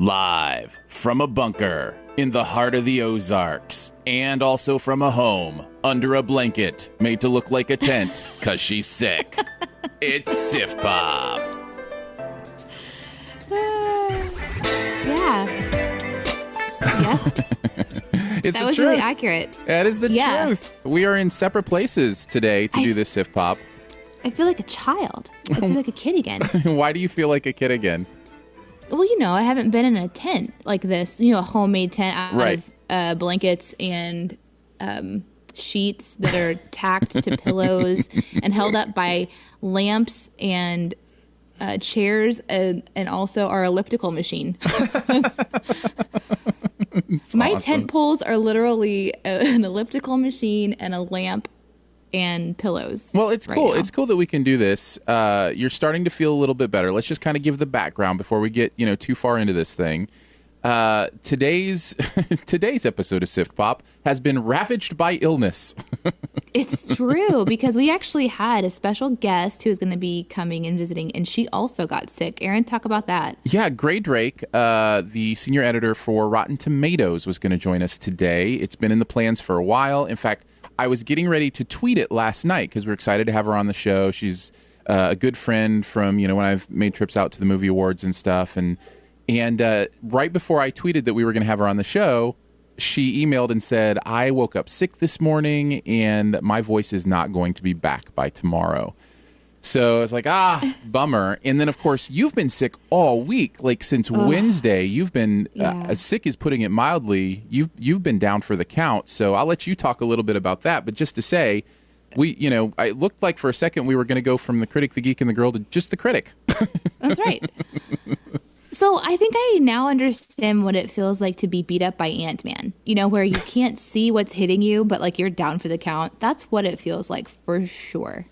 Live from a bunker in the heart of the Ozarks, and also from a home under a blanket made to look like a tent because she's sick. It's SiftPop. Yeah. It's that was really accurate. That is the truth. We are in separate places today to do this SiftPop. I feel like a child. I feel like a kid again. Why do you feel like a kid again? Well, I haven't been in a tent like this, a homemade tent out of blankets and sheets that are tacked to pillows and held up by lamps and chairs and also our elliptical machine. My awesome. tent poles are literally an elliptical machine and a lamp and pillows. Well, it's cool. Now. It's cool that we can do this. You're starting to feel a little bit better. Let's just kind of give the background before we get, too far into this thing. Today's episode of SiftPop has been ravaged by illness. It's true, because we actually had a special guest who was going to be coming and visiting, and she also got sick. Aaron, talk about that. Yeah, Gray Drake, the senior editor for Rotten Tomatoes, was going to join us today. It's been in the plans for a while. In fact, I was getting ready to tweet it last night because we're excited to have her on the show. She's a good friend from, when I've made trips out to the movie awards and stuff. And right before I tweeted that we were going to have her on the show, she emailed and said, I woke up sick this morning and my voice is not going to be back by tomorrow. So I was like, bummer. And then, of course, you've been sick all week. Like, since Wednesday, you've been sick is putting it mildly. You've been down for the count. So I'll let you talk a little bit about that. But just to say, it looked like for a second we were going to go from the Critic, the Geek, and the Girl to just the Critic. That's right. So I think I now understand what it feels like to be beat up by Ant-Man, where you can't see what's hitting you, but like you're down for the count. That's what it feels like for sure.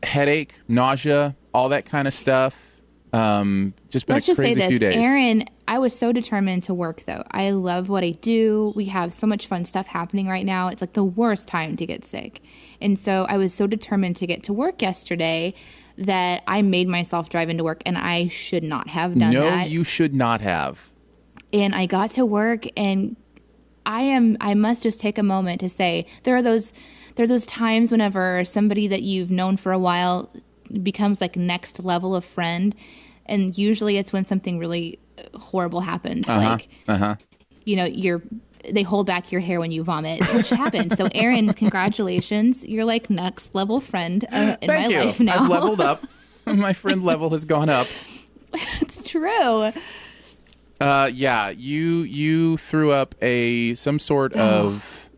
Headache, nausea, all that kind of stuff. Just been Let's a just say crazy this, few days. Aaron, I was so determined to work, though. I love what I do. We have so much fun stuff happening right now. It's like the worst time to get sick. And so I was so determined to get to work yesterday that I made myself drive into work, and I should not have done that. No, you should not have. And I got to work, and I must just take a moment to say there are those times whenever somebody that you've known for a while becomes like next level of friend, and usually it's when something really horrible happens, they hold back your hair when you vomit, which happened. So Aaron, congratulations, you're like next level friend in my life now. I've leveled up. My friend level has gone up. It's true. You threw up some sort of.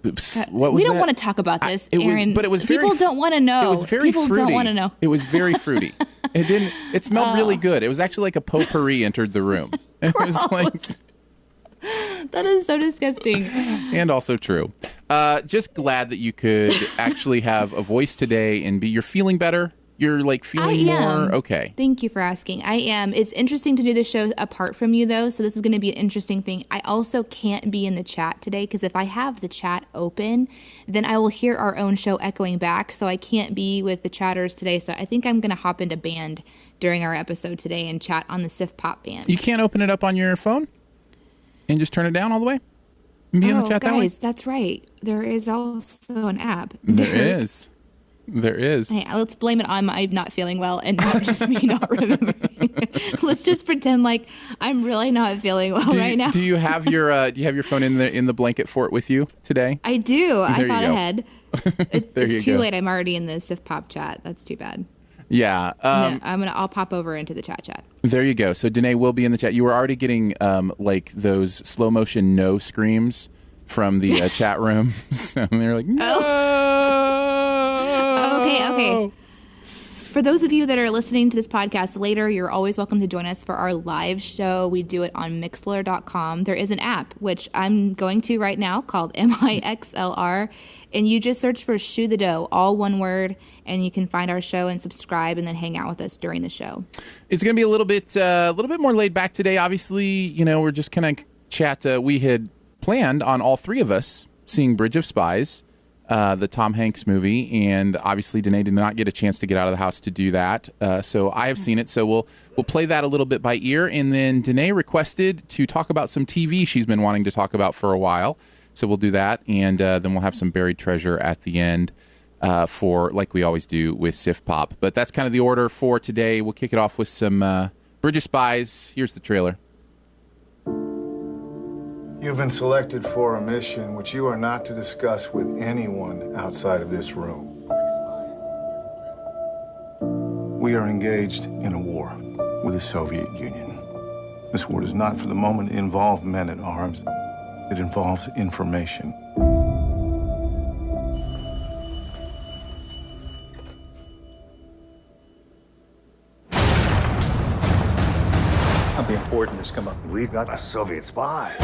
Oops, what was we don't that? want to talk about this, Aaron. But it was people very, don't want to know. It was very people fruity. Don't want to know. It was very fruity. It smelled really good. It was actually like a potpourri entered the room. It was like. That is so disgusting. And also true. Just glad that you could actually have a voice today and you're feeling better. You're like feeling more okay. Thank you for asking. I am. It's interesting to do the show apart from you, though. So this is going to be an interesting thing. I also can't be in the chat today because if I have the chat open, then I will hear our own show echoing back. So I can't be with the chatters today. So I think I'm going to hop into band during our episode today and chat on the SiftPop band. You can't open it up on your phone and just turn it down all the way and be in the chat that way? Guys, that's right. There is also an app. There is. Hey, let's blame it on my not feeling well and not just me not remembering. Let's just pretend like I'm really not feeling well right now. Do you have your phone in the blanket fort with you today? I do. I thought go. ahead. It's too late. I'm already in the SiftPop chat. That's too bad. Yeah. I'll pop over into the chat. There you go. So Danae will be in the chat. You were already getting like those slow motion no screams from the chat room. So they're like, no. Okay. For those of you that are listening to this podcast later, you're always welcome to join us for our live show. We do it on Mixlr.com. There is an app, which I'm going to right now, called MIXLR. And you just search for Shoe the Dough, all one word, and you can find our show and subscribe and then hang out with us during the show. It's going to be a little bit more laid back today. Obviously, we're just kind of chat. We had planned on all three of us seeing Bridge of Spies. the Tom Hanks movie, and obviously Danae did not get a chance to get out of the house to do that. So I have seen it, so we'll play that a little bit by ear, and then Danae requested to talk about some TV she's been wanting to talk about for a while. So we'll do that, and then we'll have some buried treasure at the end for, like we always do with SiftPop. But that's kind of the order for today. We'll kick it off with some Bridge of Spies. Here's the trailer. You've been selected for a mission which you are not to discuss with anyone outside of this room. We are engaged in a war with the Soviet Union. This war does not for the moment involve men at arms. It involves information. Something important has come up. We've got a Soviet spy.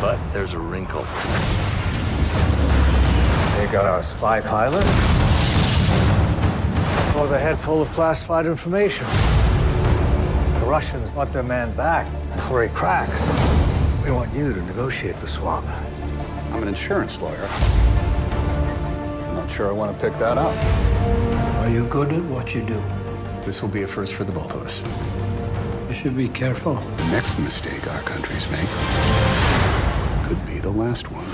But there's a wrinkle. They got our spy pilot. Or the head full of classified information. The Russians want their man back before he cracks. We want you to negotiate the swap. I'm an insurance lawyer. I'm not sure I want to pick that up. Are you good at what you do? This will be a first for the both of us. You should be careful. The next mistake our countries make could be the last one.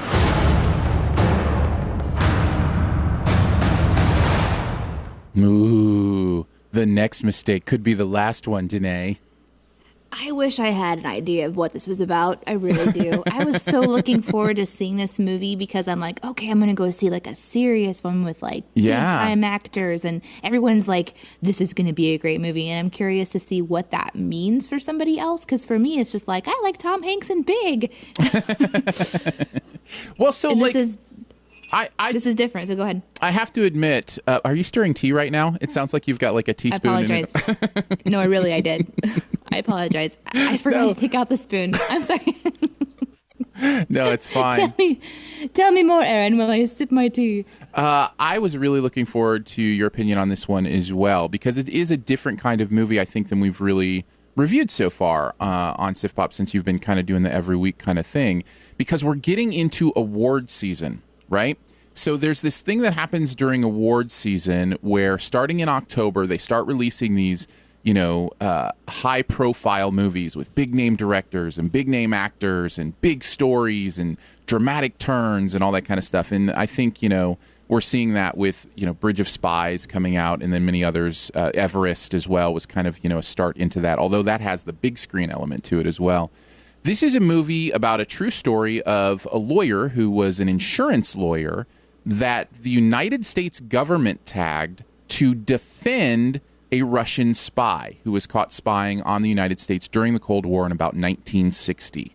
Ooh, the next mistake could be the last one, Danae. I wish I had an idea of what this was about. I really do. I was so looking forward to seeing this movie because I'm like, okay, I'm going to go see like a serious one with like big-time actors. And everyone's like, this is going to be a great movie. And I'm curious to see what that means for somebody else. Because for me, it's just like, I like Tom Hanks and Big. Well, so and like... This is different, so go ahead. I have to admit, are you stirring tea right now? It sounds like you've got like a teaspoon. I apologize. No, I did. I apologize. I forgot to take out the spoon. I'm sorry. No, it's fine. Tell me more, Aaron, while I sip my tea. I was really looking forward to your opinion on this one as well, because it is a different kind of movie, I think, than we've really reviewed so far on SiftPop since you've been kind of doing the every week kind of thing, because we're getting into award season. Right? So there's this thing that happens during awards season where starting in October, they start releasing these, high profile movies with big name directors and big name actors and big stories and dramatic turns and all that kind of stuff. And I think, we're seeing that with, Bridge of Spies coming out and then many others. Everest as well was kind of, a start into that, although that has the big screen element to it as well. This is a movie about a true story of a lawyer who was an insurance lawyer that the United States government tagged to defend a Russian spy who was caught spying on the United States during the Cold War in about 1960.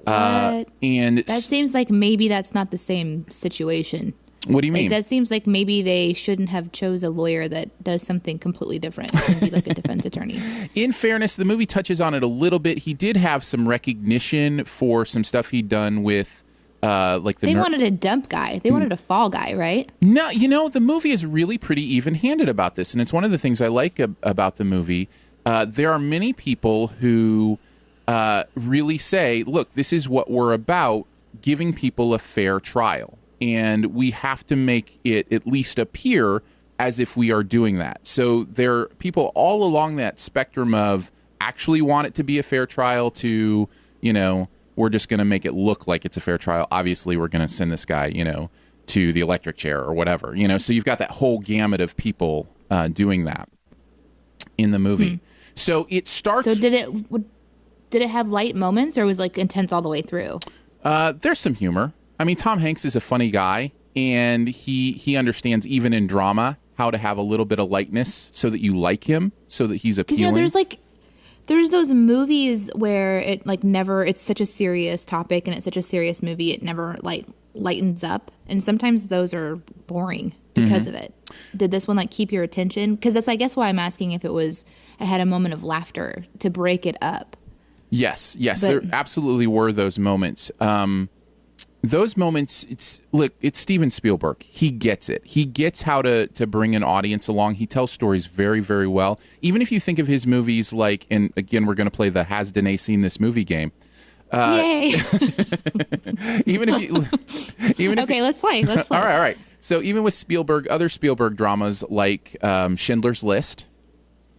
And that seems like maybe that's not the same situation. What do you mean? That seems like maybe they shouldn't have chose a lawyer that does something completely different and be like a defense attorney. In fairness, the movie touches on it a little bit. He did have some recognition for some stuff he'd done with They wanted a dump guy. They wanted a fall guy, right? No, the movie is really pretty even-handed about this, and it's one of the things I like about the movie. There are many people who really say, look, this is what we're about, giving people a fair trial. And we have to make it at least appear as if we are doing that. So there are people all along that spectrum of actually want it to be a fair trial to, we're just going to make it look like it's a fair trial. Obviously, we're going to send this guy, to the electric chair or whatever. So you've got that whole gamut of people doing that in the movie. So it starts... So did it have light moments or was like intense all the way through? There's some humor. I mean, Tom Hanks is a funny guy, and he understands, even in drama, how to have a little bit of lightness so that you like him, so that he's appealing. Because, there's those movies where it's such a serious topic and it's such a serious movie, it never, lightens up. And sometimes those are boring because of it. Did this one, keep your attention? Because that's, I guess, why I'm asking if it had a moment of laughter to break it up. Yes, there absolutely were those moments. Those moments, it's Steven Spielberg. He gets it. He gets how to bring an audience along. He tells stories very, very well. Even if you think of his movies and again, we're going to play the Has Danae Seen This Movie game. Yay! Even if you, okay, let's play. Let's play. All right. So even with Spielberg, other Spielberg dramas like Schindler's List.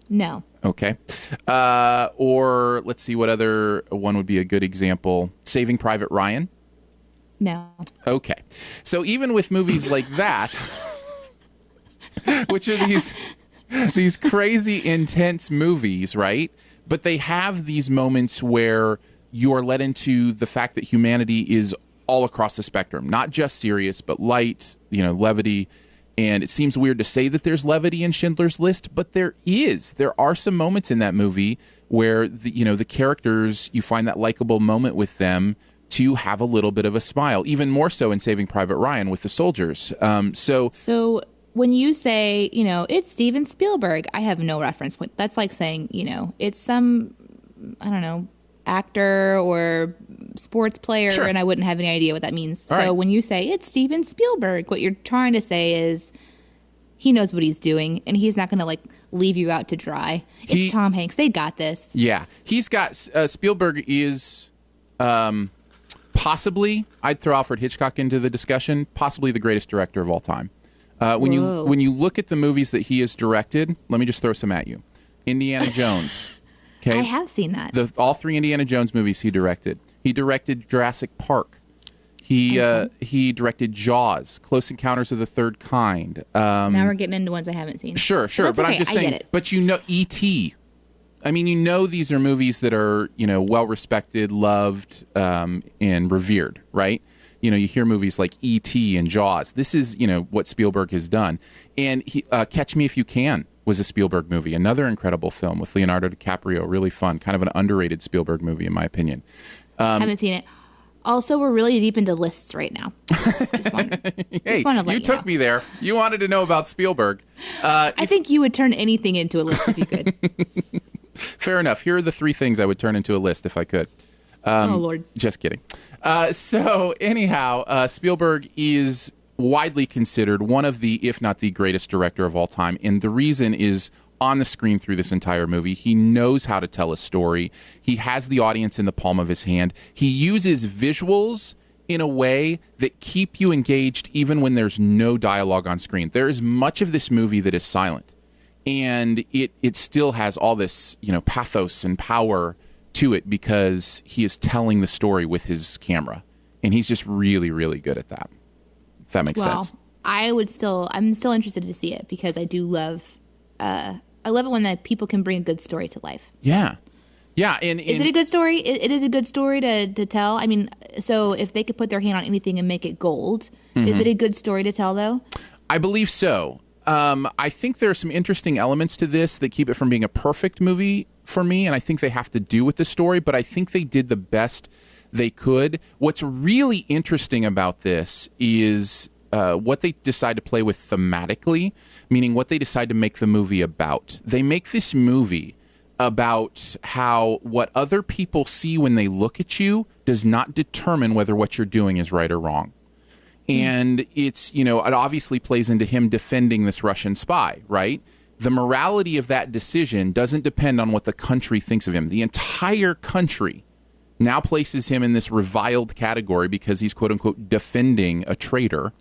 No. Okay. Or let's see what other one would be a good example. Saving Private Ryan. No. Okay. So even with movies like that, which are these crazy intense movies, right? But they have these moments where you're led into the fact that humanity is all across the spectrum, not just serious, but light, levity. And it seems weird to say that there's levity in Schindler's List, but there is. There are some moments in that movie where the characters, you find that likable moment with them to have a little bit of a smile, even more so in Saving Private Ryan with the soldiers. So when you say, it's Steven Spielberg, I have no reference point. That's like saying, it's some, I don't know, actor or sports player, sure. And I wouldn't have any idea what that means. All so right. when you say it's Steven Spielberg, what you're trying to say is he knows what he's doing, and he's not going to leave you out to dry. It's Tom Hanks. They got this. Yeah, he's got Spielberg is possibly, I'd throw Alfred Hitchcock into the discussion, possibly the greatest director of all time. When you look at the movies that he has directed, let me just throw some at you. Indiana Jones. Okay, I have seen that. All 3 Indiana Jones movies he directed. He directed Jurassic Park. He directed Jaws, Close Encounters of the Third Kind. Now we're getting into ones I haven't seen. Sure. But okay. I'm just saying. Get it. But E.T. I mean, these are movies that are well respected, loved, and revered, right? You hear movies like E.T. and Jaws. This is what Spielberg has done. And Catch Me If You Can was a Spielberg movie, another incredible film with Leonardo DiCaprio, really fun, kind of an underrated Spielberg movie in my opinion. Haven't seen it. Also, we're really deep into lists right now. Hey, you took me there. You wanted to know about Spielberg. I think you would turn anything into a list if you could. Fair enough. Here are the 3 things I would turn into a list if I could. Oh, Lord. Just kidding. So anyhow, Spielberg is widely considered one of the, if not the greatest director of all time. And the reason is on the screen through this entire movie. He knows how to tell a story. He has the audience in the palm of his hand. He uses visuals in a way that keep you engaged even when there's no dialogue on screen. There is much of this movie that is silent. And it still has all this, pathos and power to it because he is telling the story with his camera. And he's just really, really good at that. If that makes sense. I'm still interested to see it because I do love, I love it when people can bring a good story to life. So. Yeah. Yeah. And is it a good story? It is a good story to tell. I mean, so if they could put their hand on anything and make it gold, is it a good story to tell though? I believe so. I think there are some interesting elements to this that keep it from being a perfect movie for me, and I think they have to do with the story, but I think they did the best they could. What's really interesting about this is what they decide to play with thematically, meaning what they decide to make the movie about. They make this movie about how what other people see when they look at you does not determine whether what you're doing is right or wrong. And it's, it obviously plays into him defending this Russian spy, right? The morality of that decision doesn't depend on what the country thinks of him. The entire country now places him in this reviled category because he's, quote unquote, defending a traitor.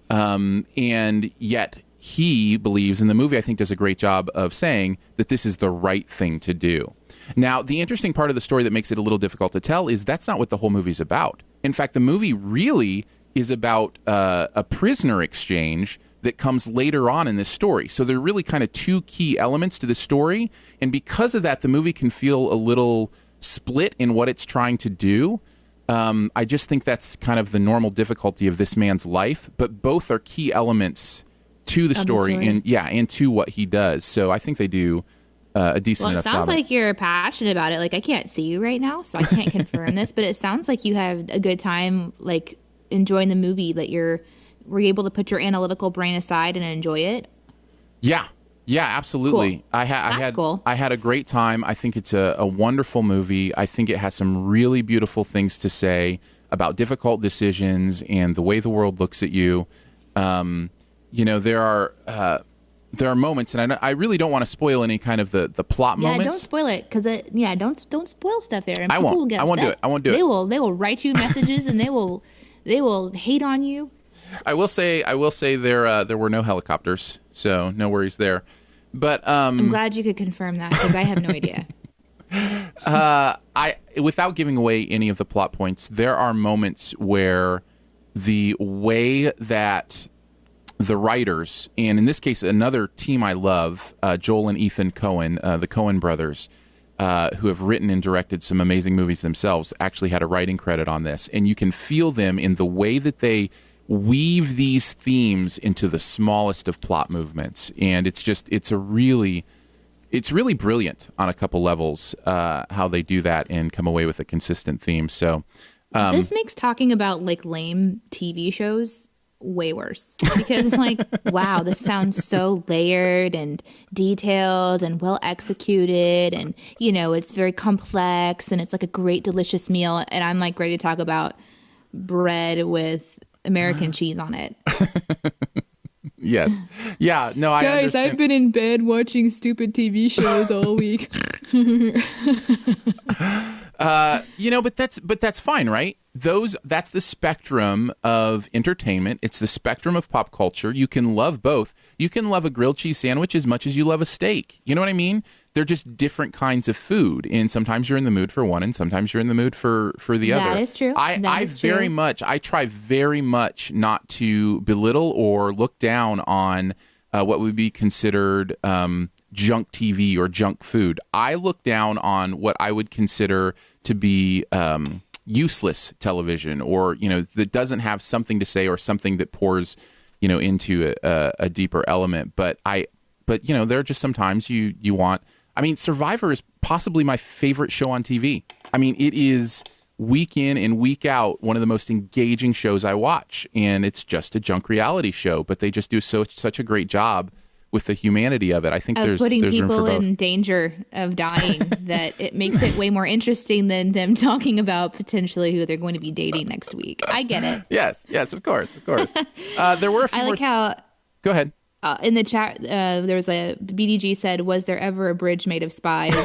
And yet he believes, and the movie I think does a great job of saying that this is the right thing to do. Now, the interesting part of the story that makes it a little difficult to tell is that's not what the whole movie's about. In fact, the movie really is about a prisoner exchange that comes later on in this story. So there are really kind of 2 key elements to the story. And because of that, the movie can feel a little split in what it's trying to do. I just think that's kind of the normal difficulty of this man's life. But both are key elements to the story. And to what he does. So I think they do a decent enough job. Well, it sounds like you're passionate about it. Like, I can't see you right now, so I can't confirm this. But it sounds like you have a good time, like, enjoying the movie, that were you able to put your analytical brain aside and enjoy it? Yeah, absolutely. Cool. I had a great time. I think it's a wonderful movie. I think it has some really beautiful things to say about difficult decisions and the way the world looks at you. There are there are moments, and I really don't want to spoil any kind of the plot moments. Yeah, don't spoil it, because don't spoil stuff, Aaron. I won't. I won't do it. I won't do it. They will write you messages, and they will hate on you. I will say there were no helicopters, so no worries there. But I'm glad you could confirm that, because I have no idea. Without giving away any of the plot points, there are moments where the way that the writers, and in this case, another team I love, Joel and Ethan Coen, the Coen brothers, who have written and directed some amazing movies themselves, actually had a writing credit on this. And you can feel them in the way that they weave these themes into the smallest of plot movements. And it's really brilliant on a couple levels, how they do that and come away with a consistent theme. So this makes talking about like lame TV shows way worse, because it's like, wow, this sounds so layered and detailed and well executed, and it's very complex, and it's like a great delicious meal, and I'm like ready to talk about bread with American cheese on it. Yes. Yeah, no, I Guys, understand. I've been in bed watching stupid TV shows all week. But that's fine, right? That's the spectrum of entertainment. It's the spectrum of pop culture. You can love both. You can love a grilled cheese sandwich as much as you love a steak. You know what I mean? They're just different kinds of food, and sometimes you're in the mood for one, and sometimes you're in the mood for the other. That is true. I try very much not to belittle or look down on what would be considered junk TV or junk food. I look down on what I would consider to be useless television, or that doesn't have something to say, or something that pours into a deeper element. But there are just sometimes you want. I mean, Survivor is possibly my favorite show on TV. I mean, it is week in and week out one of the most engaging shows I watch, and it's just a junk reality show, but they just do such a great job with the humanity of it. I think there's putting room for people both. in danger of dying that it makes it way more interesting than them talking about potentially who they're going to be dating next week. I get it. Yes, of course. There were a few I like how Go ahead. In the chat, there was a BDG said, "Was there ever a bridge made of spies?" ...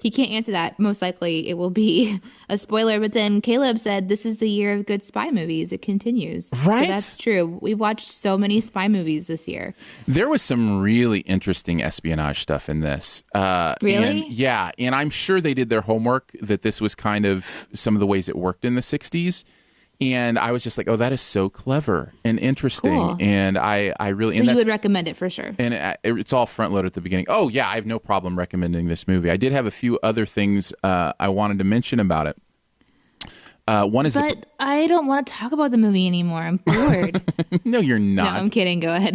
He can't answer that. Most likely, it will be a spoiler. But then Caleb said, "This is the year of good spy movies. It continues." Right. So that's true. We've watched so many spy movies this year. There was some really interesting espionage stuff in this. Really? And I'm sure they did their homework. That this was kind of some of the ways it worked in the '60s. And I was just like, oh, that is so clever and interesting. Cool. And I really... So and you would recommend it for sure. And it's all front-loaded at the beginning. Oh, yeah, I have no problem recommending this movie. I did have a few other things I wanted to mention about it. One is... But I don't want to talk about the movie anymore. I'm bored. No, you're not. No, I'm kidding. Go ahead.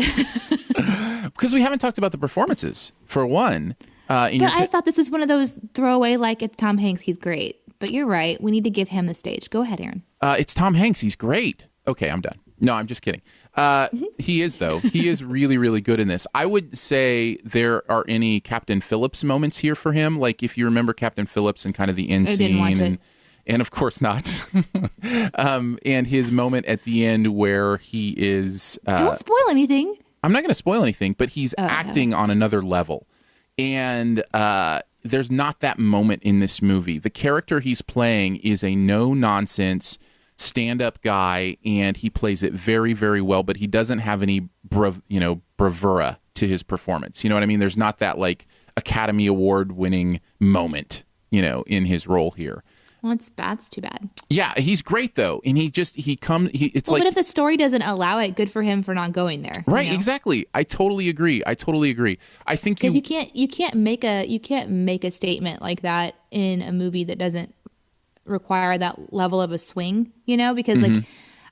Because we haven't talked about the performances, for one. But I thought this was one of those throwaway, like, it's Tom Hanks, he's great. But you're right. We need to give him the stage. Go ahead, Aaron. It's Tom Hanks. He's great. Okay, I'm done. No, I'm just kidding. He is, though. He is really, really good in this. I would say there are any Captain Phillips moments here for him. Like, if you remember Captain Phillips and kind of the end scene. I didn't watch it. And of course not. And his moment at the end where he is... Don't spoil anything. I'm not going to spoil anything, but he's acting on another level. And there's not that moment in this movie. The character he's playing is a no-nonsense stand-up guy, and he plays it very, very well, but he doesn't have any bravura to his performance. You know what I mean? There's not that, like, Academy Award-winning moment, in his role here. Well, that's too bad. Yeah, he's great though, and it's like. But if the story doesn't allow it, good for him for not going there. Right, exactly. I totally agree. I think because you can't make a statement like that in a movie that doesn't require that level of a swing. Because like,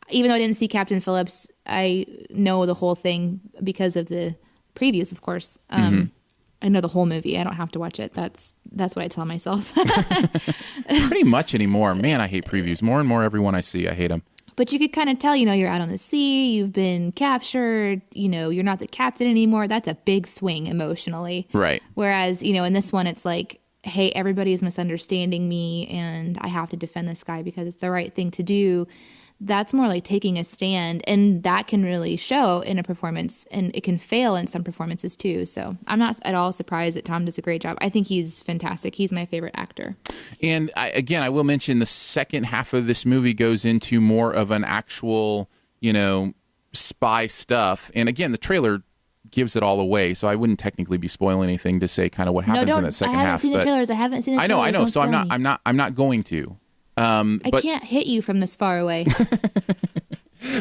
even though I didn't see Captain Phillips, I know the whole thing because of the previews, of course. I know the whole movie. I don't have to watch it. That's what I tell myself. Pretty much anymore. Man, I hate previews. More and more every one I see, I hate them. But you could kind of tell, you're out on the sea, you've been captured, you're not the captain anymore. That's a big swing emotionally. Right. Whereas, in this one, it's like, hey, everybody is misunderstanding me and I have to defend this guy because it's the right thing to do. that's more like taking a stand, and that can really show in a performance, and it can fail in some performances too. So I'm not at all surprised that Tom does a great job. I think he's fantastic. He's my favorite actor. And I will mention the second half of this movie goes into more of an actual, spy stuff. And again, the trailer gives it all away, so I wouldn't technically be spoiling anything to say kind of what happens in that second half. I haven't seen the trailers. I haven't seen the trailers. I know. So I'm not going to. I can't hit you from this far away.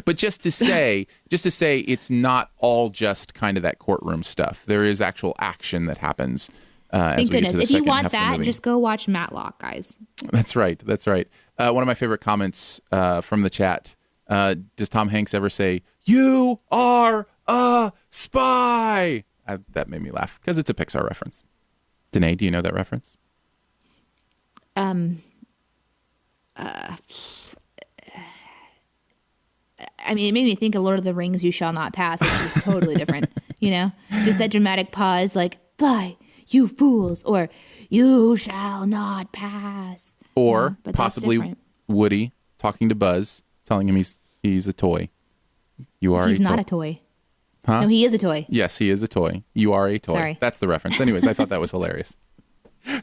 But just to say it's not all just kind of that courtroom stuff. There is actual action that happens as we get to the second half of the movie. If you want that, just go watch Matlock, guys. That's right. One of my favorite comments from the chat, does Tom Hanks ever say, "You are a spy"? That made me laugh because it's a Pixar reference. Danae, do you know that reference? I mean, it made me think of Lord of the Rings, "You Shall Not Pass," which is totally different, Just that dramatic pause, like, "Fly, you fools," or "You shall not pass." Or possibly Woody talking to Buzz, telling him he's a toy. He's not a toy. Huh? No, he is a toy. Yes, he is a toy. You are a toy. Sorry. That's the reference. Anyways, I thought that was hilarious.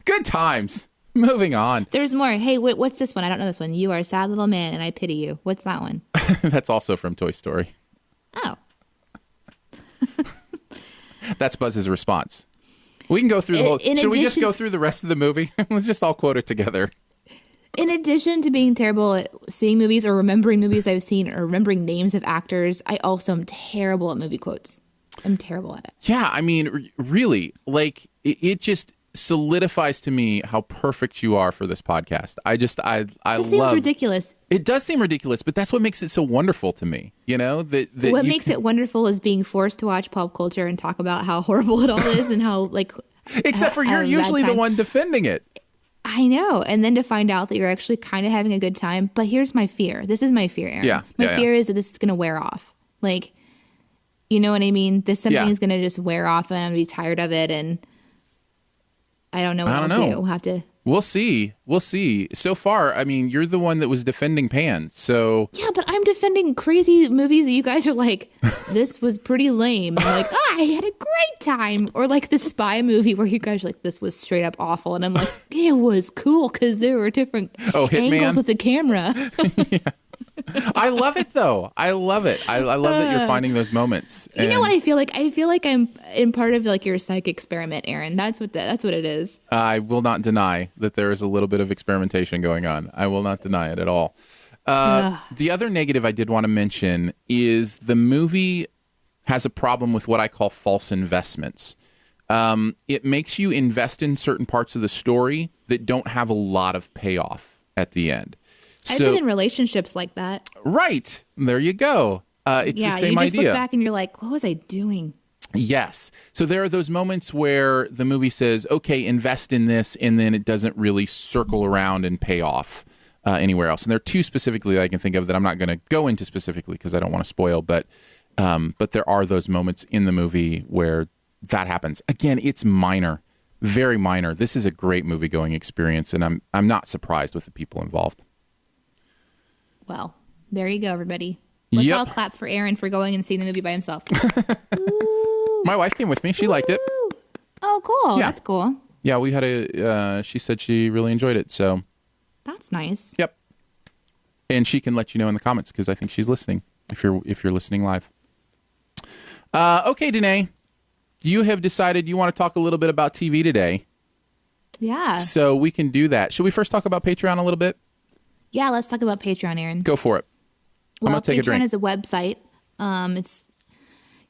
Good times. Moving on. There's more. Hey, what's this one? I don't know this one. "You are a sad little man and I pity you." What's that one? That's also from Toy Story. Oh. That's Buzz's response. We can go through the whole... Should we just go through the rest of the movie? Let's just all quote it together. In addition to being terrible at seeing movies or remembering movies I've seen or remembering names of actors, I also am terrible at movie quotes. I'm terrible at it. Yeah, I mean, really, like, it just solidifies to me how perfect you are for this podcast. I love... It seems ridiculous. It does seem ridiculous, but that's what makes it so wonderful to me. What makes it wonderful is being forced to watch pop culture and talk about how horrible it all is and how, like... Except for you're usually the one defending it. I know. And then to find out that you're actually kind of having a good time. But here's my fear. This is my fear, Aaron. My fear is that this is going to wear off. Like, you know what I mean? Something is going to just wear off and I'm going to be tired of it. And I don't know what I'll do. We'll have to... We'll see. So far, I mean, you're the one that was defending Pan, so... Yeah, but I'm defending crazy movies that you guys are like, "This was pretty lame." I'm like, "I had a great time." Or like the spy movie where you guys are like, "This was straight up awful." And I'm like, "It was cool because there were different angles with the camera." Yeah. I love it, though. I love it. I love that you're finding those moments. You know what I feel like? I feel like I'm in part of like your psych experiment, Aaron. That's what it is. I will not deny that there is a little bit of experimentation going on. I will not deny it at all. The other negative I did want to mention is the movie has a problem with what I call false investments. It makes you invest in certain parts of the story that don't have a lot of payoff at the end. I've been in relationships like that. Right. There you go. It's the same idea. You just look back and you're like, what was I doing? Yes. So there are those moments where the movie says, okay, invest in this, and then it doesn't really circle around and pay off anywhere else. And there are two specifically that I can think of that I'm not going to go into specifically because I don't want to spoil, but there are those moments in the movie where that happens. Again, it's minor, very minor. This is a great movie-going experience, and I'm not surprised with the people involved. Well, there you go, everybody. Let's all clap for Aaron for going and seeing the movie by himself. My wife came with me. She liked it. Oh, cool. Yeah. That's cool. Yeah, we had she said she really enjoyed it, so. That's nice. Yep. And she can let you know in the comments because I think she's listening if you're listening live. Okay, Danae, you have decided you want to talk a little bit about TV today. Yeah. So we can do that. Should we first talk about Patreon a little bit? Yeah, let's talk about Patreon, Aaron. Go for it. Well, I'm going to take a drink. Patreon is a website.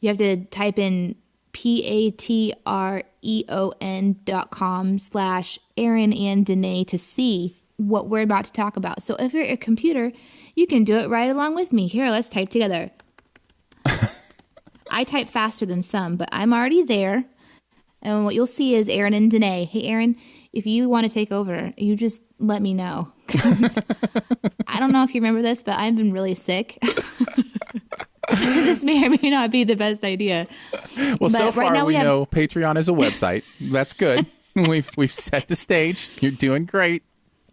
You have to type in patreon.com/Aaron and Danae to see what we're about to talk about. So if you're at a computer, you can do it right along with me. Here, let's type together. I type faster than some, but I'm already there. And what you'll see is Aaron and Danae. Hey, Aaron, if you want to take over, you just let me know. I don't know if you remember this, but I've been really sick. This may or may not be the best idea. Well, but so far we know Patreon is a website. That's good. We've set the stage. You're doing great.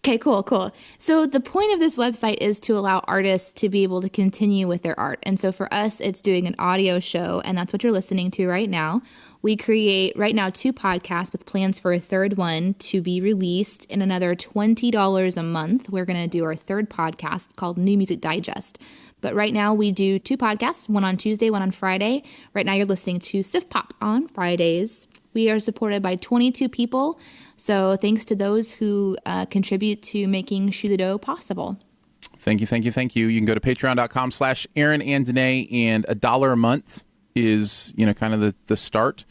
Okay, cool. So the point of this website is to allow artists to be able to continue with their art. And so for us, it's doing an audio show, and that's what you're listening to right now. We create right now 2 podcasts with plans for a third one to be released in another $20 a month. We're going to do our 3rd podcast called New Music Digest. But right now we do 2 podcasts, one on Tuesday, one on Friday. Right now you're listening to SiftPop on Fridays. We are supported by 22 people. So thanks to those who contribute to making Shoe the Dough possible. Thank you. You can go to patreon.com/Aaron and Danae, and $1 a month is, kind of the start.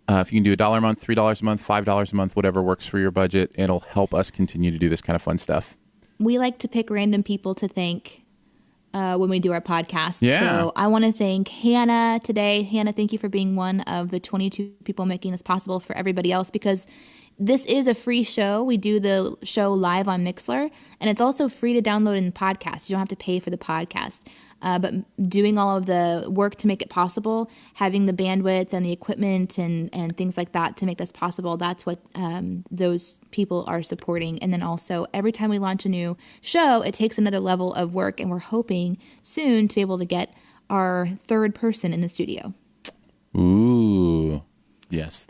If you can do $1 a month, $3 a month, $5 a month, whatever works for your budget, it'll help us continue to do this kind of fun stuff. We like to pick random people to thank when we do our podcast. Yeah. So I want to thank Hannah today. Hannah, thank you for being one of the 22 people making this possible for everybody else, because this is a free show. We do the show live on Mixlr, and it's also free to download in podcast. You don't have to pay for the podcast. But doing all of the work to make it possible, having the bandwidth and the equipment and things like that to make this possible, that's what those people are supporting. And then also every time we launch a new show, it takes another level of work, and we're hoping soon to be able to get our 3rd person in the studio. Ooh, yes.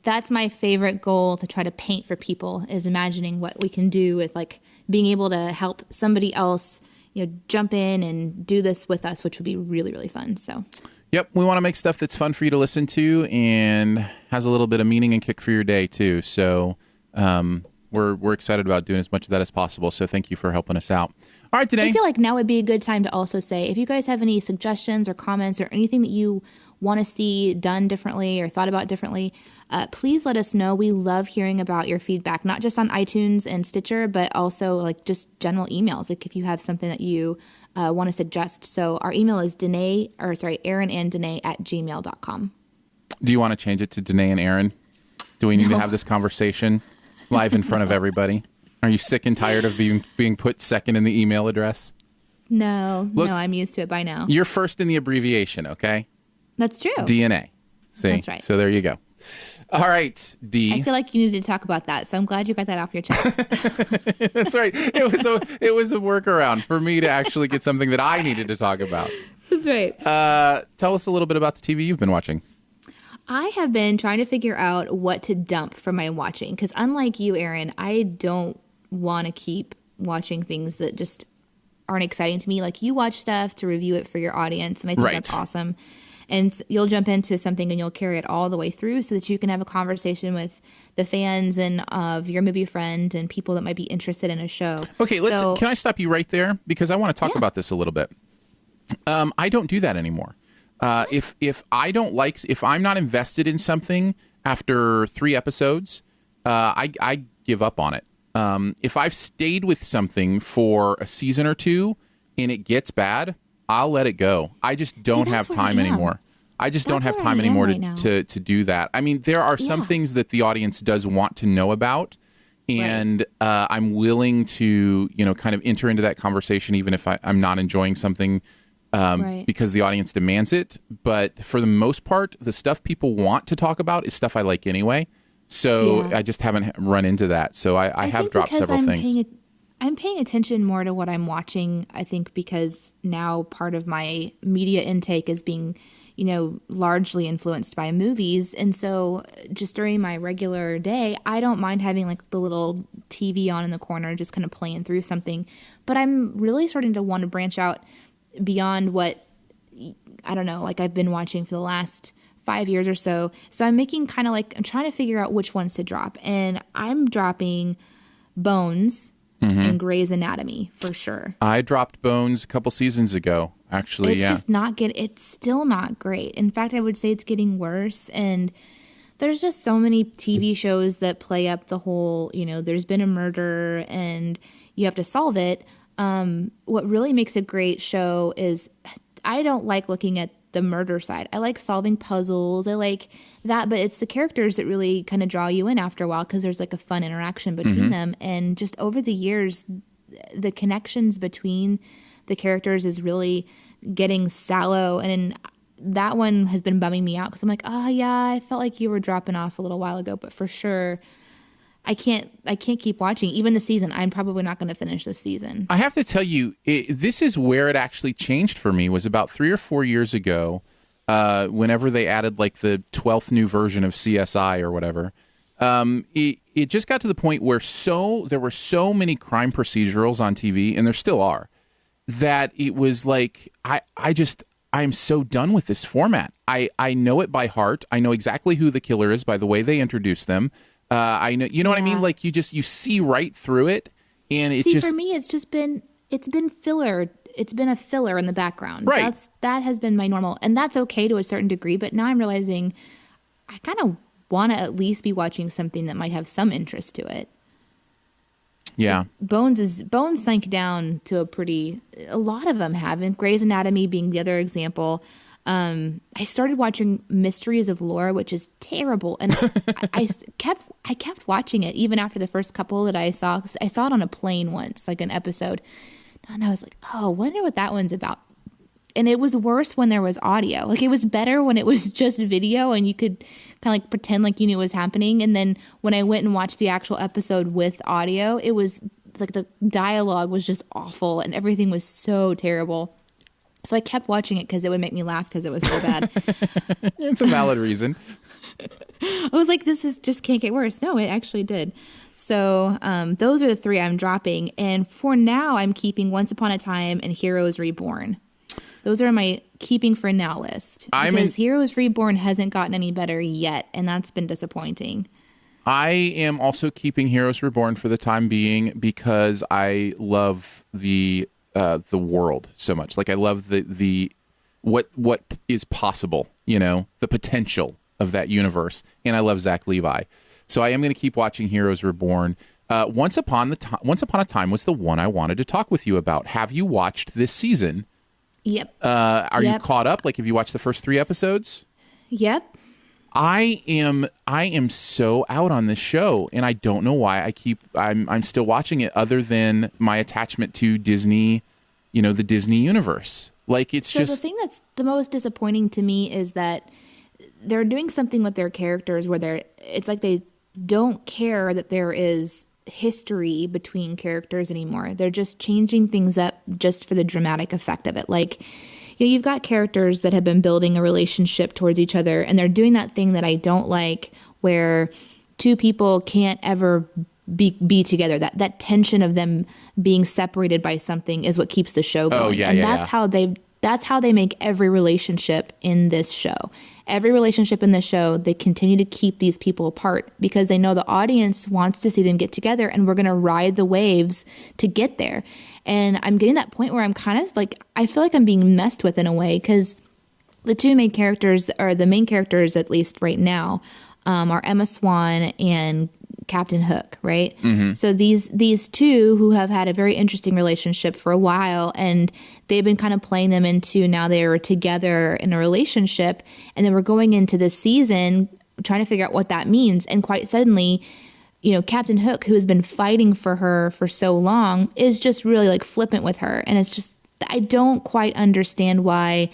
That's my favorite goal to try to paint for people, is imagining what we can do with like being able to help somebody else, jump in and do this with us, which would be really, really fun. So, yep, we want to make stuff that's fun for you to listen to and has a little bit of meaning and kick for your day too. So, we're excited about doing as much of that as possible. So, thank you for helping us out. All right, today, I feel like now would be a good time to also say, if you guys have any suggestions or comments or anything that you want to see done differently or thought about differently, please let us know. We love hearing about your feedback, not just on iTunes and Stitcher, but also like just general emails. Like if you have something that you want to suggest. So our email is aaronanddanae@gmail.com. Do you want to change it to Danae and Aaron? Do we need to have this conversation live in front of everybody? Are you sick and tired of being put second in the email address? No, I'm used to it by now. You're first in the abbreviation, okay? That's true. DNA. See? That's right. So there you go. All right, D. I feel like you needed to talk about that, so I'm glad you got that off your chest. That's right. It was a workaround for me to actually get something that I needed to talk about. That's right. Tell us a little bit about the TV you've been watching. I have been trying to figure out what to dump from my watching, because unlike you, Aaron, I don't want to keep watching things that just aren't exciting to me. Like, you watch stuff to review it for your audience, and I think that's awesome. And you'll jump into something and you'll carry it all the way through so that you can have a conversation with the fans and of your movie friend and people that might be interested in a show. Okay, can I stop you right there? Because I want to talk about this a little bit. I don't do that anymore. If I'm not invested in something after 3 episodes, I give up on it. If I've stayed with something for a season or 2 and it gets bad, I'll let it go. I just don't have time anymore. I just don't have time anymore to do that. I mean, there are some things that the audience does want to know about, and I'm willing to, kind of enter into that conversation even if I'm not enjoying something because the audience demands it. But for the most part, the stuff people want to talk about is stuff I like anyway. So I just haven't run into that. So I have dropped several things. I'm paying attention more to what I'm watching, I think, because now part of my media intake is being, largely influenced by movies. And so just during my regular day, I don't mind having like the little TV on in the corner, just kind of playing through something. But I'm really starting to want to branch out beyond what, I don't know, like I've been watching for the last 5 years or so. So I'm making kind of like, I'm trying to figure out which ones to drop. And I'm dropping Bones and Grey's Anatomy for sure. I dropped Bones a couple seasons ago, actually. It's just not good. It's still not great. In fact, I would say it's getting worse. And there's just so many TV shows that play up the whole, there's been a murder and you have to solve it. What really makes a great show is I don't like looking at the murder side. I like solving puzzles. I like that, but it's the characters that really kind of draw you in after a while because there's like a fun interaction between them. And just over the years, the connections between the characters is really getting sallow. And that one has been bumming me out because I'm like, I felt like you were dropping off a little while ago, but for sure, I can't keep watching. Even the season, I'm probably not going to finish this season. I have to tell you, this is where it actually changed for me. Was about 3 or 4 years ago, whenever they added like the 12th new version of CSI or whatever. It just got to the point where there were so many crime procedurals on TV, and there still are, that it was like I'm so done with this format. I know it by heart. I know exactly who the killer is by the way they introduce them. I know, you know what I mean? Like you see right through it, and for me, it's been filler. It's been a filler in the background. Right. That has been my normal, and that's okay to a certain degree. But now I'm realizing I kind of want to at least be watching something that might have some interest to it. Yeah. Bones sank down to a lot of them haven't. Grey's Anatomy being the other example. I started watching Mysteries of Laura, which is terrible, and I kept watching it even after the first couple that I saw. 'Cause I saw it on a plane once, like an episode, and I was like, "Oh, wonder what that one's about." And it was worse when there was audio. Like it was better when it was just video, and you could kind of like pretend like you knew what was happening. And then when I went and watched the actual episode with audio, it was like the dialogue was just awful, and everything was so terrible. So I kept watching it because it would make me laugh because it was so bad. It's a valid reason. I was like, this just can't get worse. No, it actually did. So those are the 3 I'm dropping. And for now, I'm keeping Once Upon a Time and Heroes Reborn. Those are my keeping for now list. Because Heroes Reborn hasn't gotten any better yet, and that's been disappointing. I am also keeping Heroes Reborn for the time being because I love the world so much. Like I love the what is possible, the potential of that universe, and I love Zach Levi. So I am going to keep watching Heroes Reborn. Once Upon a Time was the one I wanted to talk with you about. Have you watched this season? Yep. Are you caught up? Like, have you watched the first 3 episodes? Yep. I am so out on this show, and I don't know why. I'm still watching it, other than my attachment to Disney, the Disney universe. Like it's just the thing that's the most disappointing to me is that they're doing something with their characters where it's like they don't care that there is history between characters anymore. They're just changing things up just for the dramatic effect of it. Like, you've got characters that have been building a relationship towards each other, and they're doing that thing that I don't like, where 2 people can't ever be together. That tension of them being separated by something is what keeps the show going. Oh, yeah, and yeah, that's how they make every relationship in this show. Every relationship in this show, they continue to keep these people apart because they know the audience wants to see them get together, and we're going to ride the waves to get there. And I'm getting that point where I'm kind of like, I feel like I'm being messed with in a way, because the 2 main characters, or the main characters at least right now, are Emma Swan and Captain Hook, right? Mm-hmm. So these 2 who have had a very interesting relationship for a while, and they've been kind of playing them into now they're together in a relationship, and then we're going into this season trying to figure out what that means. And quite suddenly, Captain Hook, who has been fighting for her for so long, is just really like flippant with her. And it's just, I don't quite understand why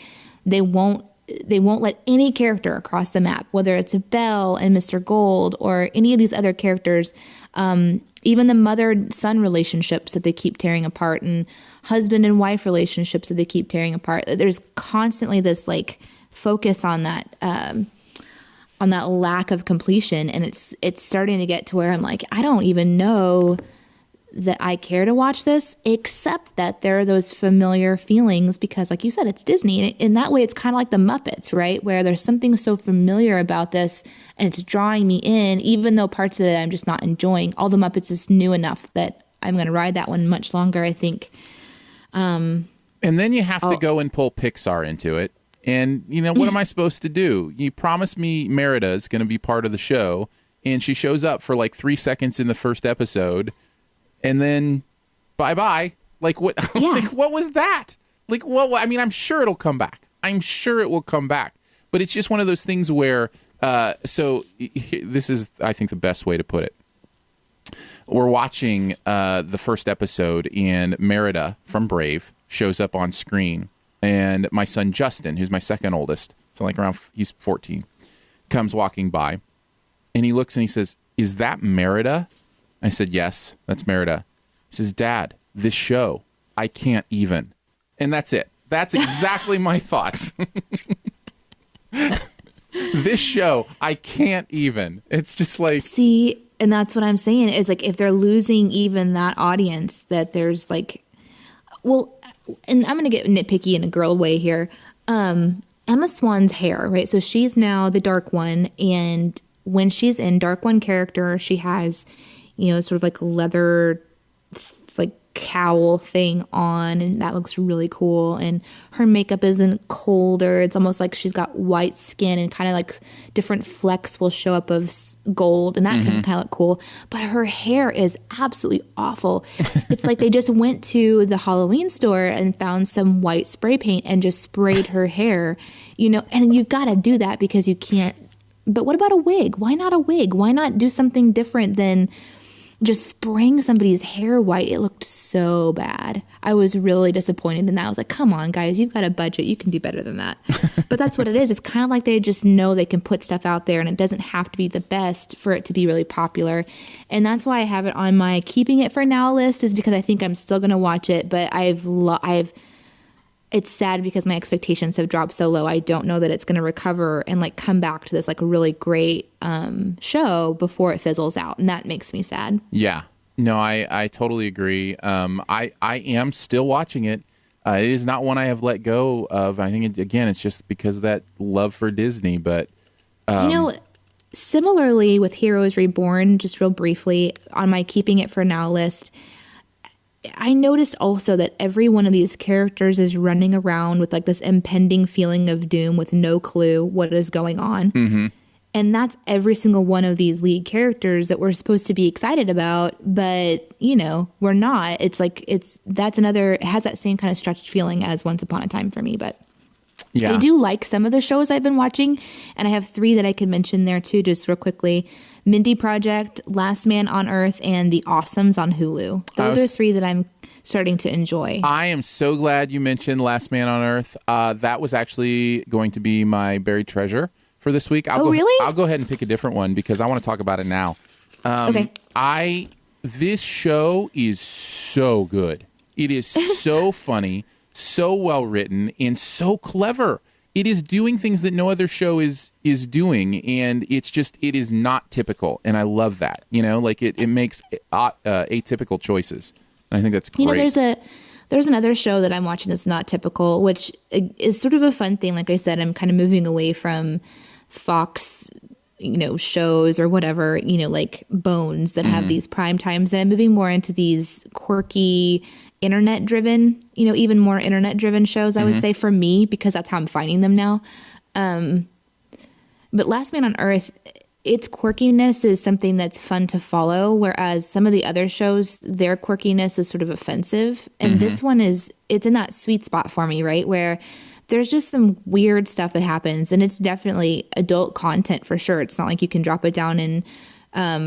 they won't let any character across the map, whether it's Belle and Mr. Gold or any of these other characters, even the mother-son relationships that they keep tearing apart, and husband and wife relationships that they keep tearing apart. There's constantly this like focus on that lack of completion, and it's starting to get to where I'm like, I don't even know that I care to watch this, except that there are those familiar feelings because, like you said, it's Disney. And in that way, it's kind of like the Muppets, right? Where there's something so familiar about this, and it's drawing me in, even though parts of it I'm just not enjoying. All the Muppets is new enough that I'm going to ride that one much longer, I think. And then you have to go and pull Pixar into it. And, what am I supposed to do? You promised me Merida is going to be part of the show, and she shows up for like 3 seconds in the first episode, and then bye-bye. Like, what? Yeah. Like, what was that? Like, what? I mean, I'm sure it'll come back. I'm sure it will come back. But it's just one of those things where, so this is, I think, the best way to put it. We're watching the first episode, and Merida from Brave shows up on screen. And my son Justin, who's my second oldest, so like he's 14, comes walking by, and he looks and he says, is that Merida? I said, yes, that's Merida. He says, Dad, this show, I can't even. And that's it. That's exactly my thoughts. This show, I can't even. It's just like... See, and that's what I'm saying, is like if they're losing even that audience, that there's like... Well, and I'm going to get nitpicky in a girl way here. Emma Swan's hair, right? So she's now the Dark One, and when she's in Dark One character, she has, sort of like leather, like cowl thing on, and that looks really cool. And her makeup isn't colder. It's almost like she's got white skin, and kind of like different flecks will show up of gold, and that can kind of look cool. But her hair is absolutely awful. It's like they just went to the Halloween store and found some white spray paint and just sprayed her hair, and you've got to do that because you can't. But what about a wig? Why not a wig? Why not do something different than just spraying somebody's hair white? It looked so bad. I was really disappointed in that. I was like, come on, guys, you've got a budget. You can do better than that. But that's what it is. It's kind of like they just know they can put stuff out there, and it doesn't have to be the best for it to be really popular. And that's why I have it on my keeping it for now list, is because I think I'm still going to watch it. But it's sad because my expectations have dropped so low. I don't know that it's going to recover and like come back to this like really great show before it fizzles out. And that makes me sad. Yeah, no, I totally agree. I am still watching it. It is not one I have let go of. I think, it's just because of that love for Disney. But, similarly with Heroes Reborn, just real briefly on my keeping it for now list, I noticed also that every one of these characters is running around with like this impending feeling of doom with no clue what is going on. Mm-hmm. And that's every single one of these lead characters that we're supposed to be excited about, but we're not. It's like, it has that same kind of stretched feeling as Once Upon a Time for me. But yeah. I do like some of the shows I've been watching, and I have 3 that I could mention there too, just real quickly. Mindy Project, Last Man on Earth, and The Awesomes on Hulu. Those are 3 that I'm starting to enjoy. I am so glad you mentioned Last Man on Earth. That was actually going to be my buried treasure for this week. Really? I'll go ahead and pick a different one because I want to talk about it now. Okay. This show is so good. It is so funny, so well written, and so clever. It is doing things that no other show is doing, and it is not typical, and I love that. It makes atypical choices, and I think that's great. There's another show that I'm watching that's not typical, which is sort of a fun thing. Like I said, I'm kind of moving away from Fox, shows or whatever, like Bones that have these prime times, and I'm moving more into these quirky, internet-driven, even more internet-driven shows, I would say, for me, because that's how I'm finding them now. But Last Man on Earth, its quirkiness is something that's fun to follow, whereas some of the other shows, their quirkiness is sort of offensive. And this one it's in that sweet spot for me, right, where there's just some weird stuff that happens, and it's definitely adult content for sure. It's not like you can drop it down in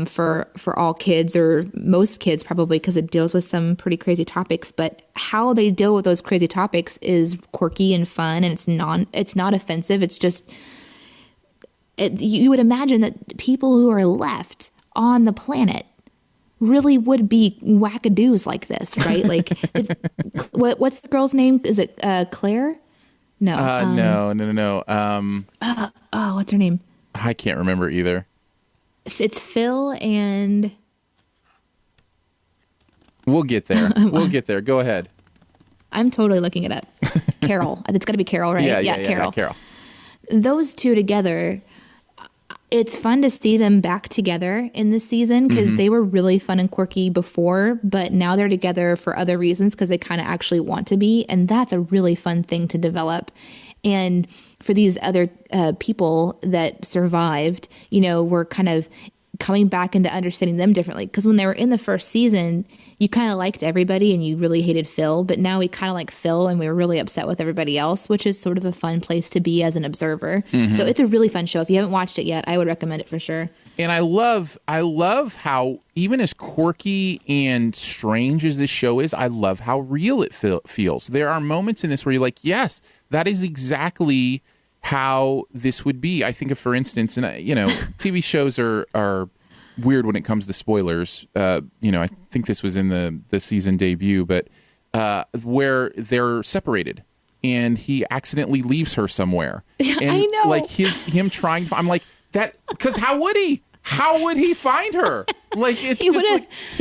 for all kids, or most kids probably, because it deals with some pretty crazy topics. But how they deal with those crazy topics is quirky and fun, and it's not offensive. It's just you would imagine that people who are left on the planet really would be wackadoos like this, right? Like, what's the girl's name? Is it Claire? No. No. What's her name? I can't remember either. It's Phil and... We'll get there. Go ahead. I'm totally looking it up. Carol. It's got to be Carol, right? Yeah, Carol. Carol. Those two together, it's fun to see them back together in this season, because they were really fun and quirky before, but now they're together for other reasons because they kind of actually want to be, and that's a really fun thing to develop. And for these other people that survived, we're kind of coming back into understanding them differently. Because when they were in the first season, you kind of liked everybody and you really hated Phil. But now we kind of like Phil and we were really upset with everybody else, which is sort of a fun place to be as an observer. So it's a really fun show. If you haven't watched it yet, I would recommend it for sure. And I love how, even as quirky and strange as this show is, I love how real it feels. There are moments in this where you're like, yes, that is exactly how this would be. I think of, for instance, and TV shows are weird when it comes to spoilers. I think this was in the season debut, but where they're separated and he accidentally leaves her somewhere. And I know. Like him trying. I'm like that because how would he? How would he find her? Like it's he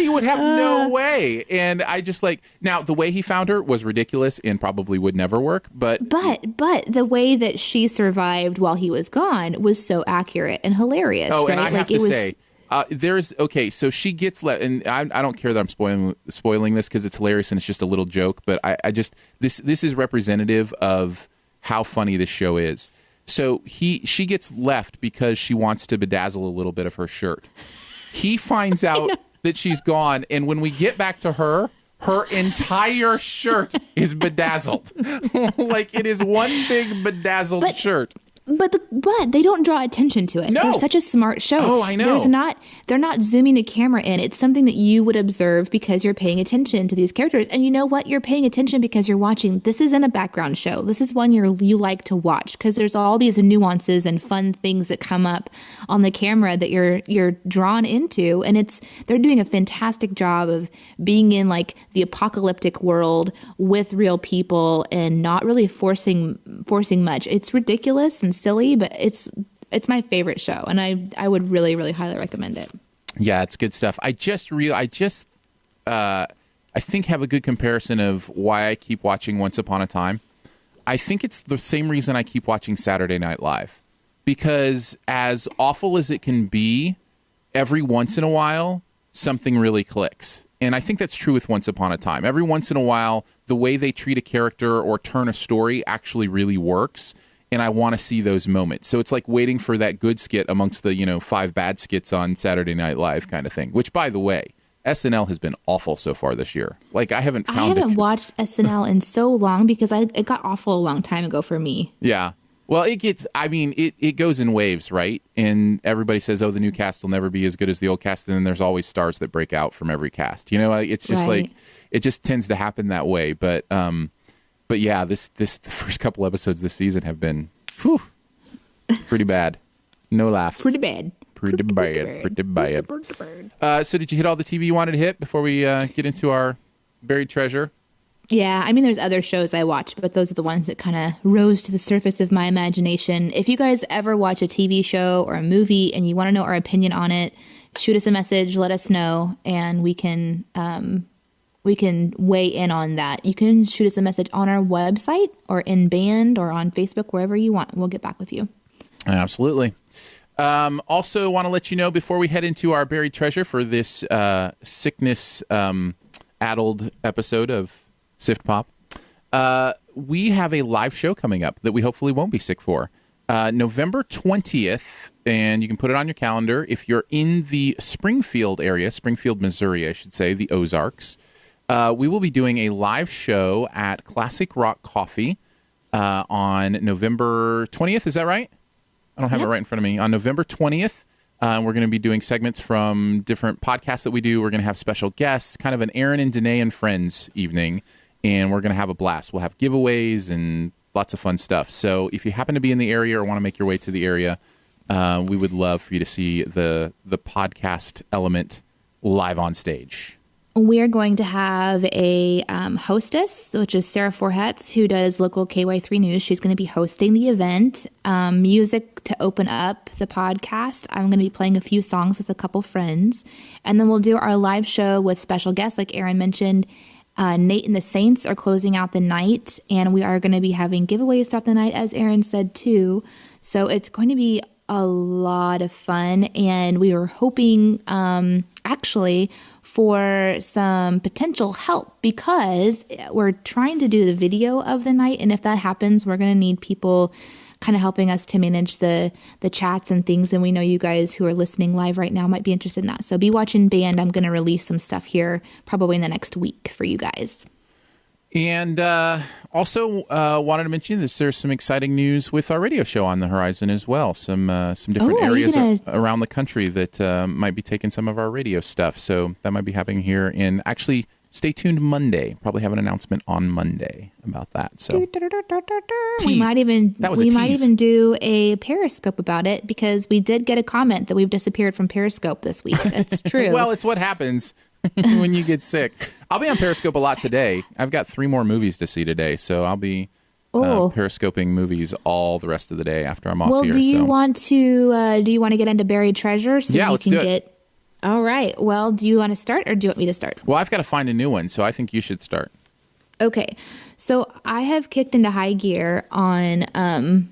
would have no way. And I just now the way he found her was ridiculous and probably would never work. But the way that she survived while he was gone was so accurate and hilarious. Oh, right? and I have to say. So she gets left, and I don't care that I'm spoiling this because it's hilarious and it's just a little joke. But I just this is representative of how funny this show is. So she gets left because she wants to bedazzle a little bit of her shirt. He finds out that she's gone, and when we get back to her entire shirt is bedazzled. Like it is one big bedazzled shirt. But they don't draw attention to it. No. They're such a smart show. Oh, I know. They're not zooming the camera in. It's something that you would observe because you're paying attention to these characters. And you know what? You're paying attention because you're watching. This isn't a background show. This is one you like to watch because there's all these nuances and fun things that come up on the camera that you're drawn into. And they're doing a fantastic job of being in like the apocalyptic world with real people and not really forcing much. It's ridiculous and silly, but it's my favorite show, and I would really, really highly recommend it. Yeah, it's good stuff. I think have a good comparison of why I keep watching Once Upon a Time. I think it's the same reason I keep watching Saturday Night Live, because as awful as it can be, every once in a while something really clicks. And I think that's true with Once Upon a Time. Every once in a while, the way they treat a character or turn a story actually really works. And I want to see those moments. So it's like waiting for that good skit amongst the, 5 bad skits on Saturday Night Live kind of thing. Which, by the way, SNL has been awful so far this year. Like, I haven't watched SNL in so long because it got awful a long time ago for me. Yeah. Well, it goes in waves, right? And everybody says, oh, the new cast will never be as good as the old cast. And then there's always stars that break out from every cast. It's just right. It just tends to happen that way. But yeah, the first couple episodes this season have been pretty bad. No laughs. Pretty bad. So did you hit all the TV you wanted to hit before we get into our buried treasure? Yeah, there's other shows I watch, but those are the ones that kind of rose to the surface of my imagination. If you guys ever watch a TV show or a movie and you want to know our opinion on it, shoot us a message, let us know, and we can weigh in on that. You can shoot us a message on our website or in band or on Facebook, wherever you want. We'll get back with you. Absolutely. Also want to let you know before we head into our buried treasure for this sickness addled episode of SiftPop, we have a live show coming up that we hopefully won't be sick for. November 20th, and you can put it on your calendar if you're in the Springfield area, Springfield, Missouri, I should say, the Ozarks. We will be doing a live show at Classic Rock Coffee on November 20th. Is that right? I don't have it right in front of me. On November 20th, we're going to be doing segments from different podcasts that we do. We're going to have special guests, kind of an Aaron and Danae and Friends evening, and we're going to have a blast. We'll have giveaways and lots of fun stuff. So if you happen to be in the area or want to make your way to the area, we would love for you to see the podcast element live on stage. We are going to have a hostess, which is Sarah Forhetz, who does local KY3 News. She's going to be hosting the event. Music to open up the podcast. I'm going to be playing a few songs with a couple friends. And then we'll do our live show with special guests, like Aaron mentioned. Nate and the Saints are closing out the night, and we are going to be having giveaways throughout the night, as Aaron said, too. So it's going to be a lot of fun, and we were hoping, actually, for some potential help because we're trying to do the video of the night, and if that happens, we're going to need people kind of helping us to manage the chats and things, and we know you guys who are listening live right now might be interested in that. So be watching band. I'm going to release some stuff here probably in the next week for you guys. And also wanted to mention this. There's some exciting news with our radio show on the horizon as well. Some different areas around the country that might be taking some of our radio stuff. So that might be happening here in actually stay tuned Monday. Probably have an announcement on Monday about that. So we might even might even do a Periscope about it, because we did get a comment that we've disappeared from Periscope this week. That's true. Well, it's what happens when you get sick. I'll be on Periscope a lot today. I've got 3 more movies to see today, so I'll be Periscoping movies all the rest of the day after I'm off here. Well, do you want to get into buried treasure? So yeah, let's do it. All right. Well, do you want to start, or do you want me to start? Well, I've got to find a new one, so I think you should start. Okay. So I have kicked into high gear on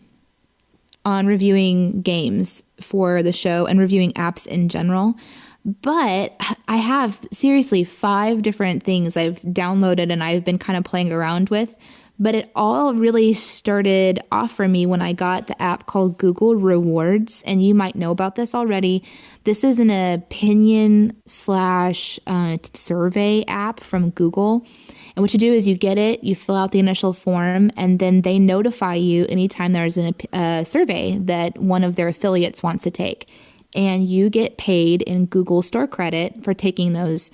reviewing games for the show and reviewing apps in general. But I have seriously 5 different things I've downloaded and I've been kind of playing around with. But it all really started off for me when I got the app called Google Rewards. And you might know about this already. This is an opinion / survey app from Google. And what you do is you get it, you fill out the initial form, and then they notify you anytime there's a survey that one of their affiliates wants to take. And you get paid in Google Store credit for taking those.